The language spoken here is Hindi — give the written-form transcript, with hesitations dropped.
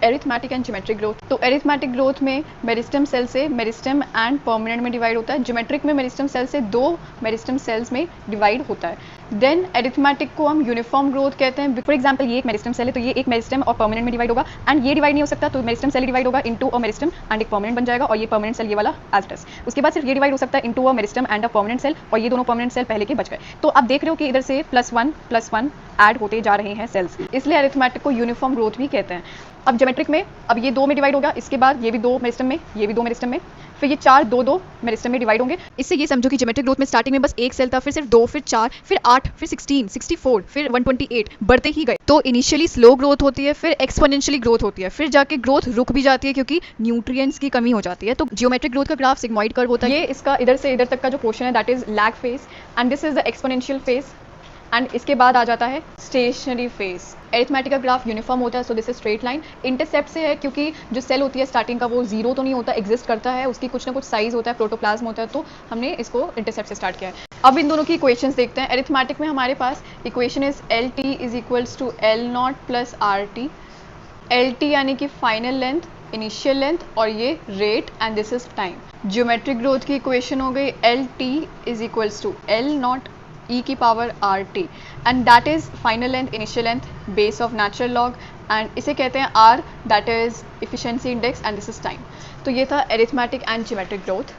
Arithmetic and geometric growth. तो एरिथमेटिक ग्रोथ में मेरिस्टम सेल से मेरिस्टम एंड परमानेंट में डिवाइड होता है। ज्योमेट्रिक में मेरिस्टम सेल से दो मेरिस्टम सेल्स में डिवाइड होता है। देन एरिथमेटिक को हम यूनिफॉर्म ग्रोथ कहते हैं। फॉर एग्जाम्पल ये एक मेरिस्टम सेल है, तो ये एक मेरिस्टम और परमानेंट में डिवाइड होगा, एंड ये डिवाइड नहीं हो सकता, तो मेरिस्टम सेल डिवाइड होगा इनटू अ मेरिस्टम एंड एक परमानेंट बन जाएगा, और ये परमानेंट सेल ये वाला एज इट इज। उसके बाद सिर्फ ये डिवाइड हो सकता है into a meristem and a permanent cell, और ये दोनों परमानेंट सेल पहले के बच गए। तो आप देख रहे हो कि इधर से +1 ऐड होते जा रहे हैं सेल्स, इसलिए अरिथमेटिक को यूनिफॉर्म ग्रोथ भी कहते हैं। अब ज्योमेट्रिक में अब ये दो में डिवाइड होगा, इसके बाद ये भी दो मेरिस्टम में, ये भी दो मेरिस्टम में, फिर ये चार दो मेरिस्टम में डिवाइड होंगे। इससे ये समझो कि ज्योमेट्रिक ग्रोथ में स्टार्टिंग में बस एक सेल था, फिर सिर्फ 2, फिर 4, फिर 8, फिर 16, 64, फिर 128 बढ़ते ही गए। तो इनिशियली स्लो ग्रोथ होती है, फिर एक्सपोनेंशियली ग्रोथ होती है, फिर जाके ग्रोथ रुक भी जाती है क्योंकि न्यूट्रिएंट्स की कमी हो जाती है। तो जियोमेट्रिक ग्रोथ का ग्राफ सिग्मॉइड कर्व होता है। ये इसका इधर से इधर तक का जो पोर्शन है that is lag phase, and this is the exponential phase, and इसके बाद आ जाता है स्टेशनरी फेज। एरिथमेटिक का ग्राफ यूनिफॉर्म होता है, so this is straight line. Intercept से है क्योंकि जो सेल होती है स्टार्टिंग का वो जीरो तो नहीं होता, एग्जिस्ट करता है, उसकी कुछ ना कुछ साइज होता है, प्रोटोप्लाज्म होता है, तो हमने इसको इंटरसेप्ट से स्टार्ट किया है। अब इन दोनों की इक्वेशंस देखते हैं। एरिथमेटिक में हमारे पास equation is LT is equals to L0 plus RT। LT यानी कि फाइनल लेंथ, इनिशियल लेंथ, और ये rate, and this is time. Geometric growth की इक्वेशन हो गई LT is equals to L0 e की power RT, and that is final length, initial length, base of natural log, and इसे कहते हैं R, that is efficiency index, and this is time. तो ये था एरिथमेटिक एंड ज्योमेट्रिक ग्रोथ।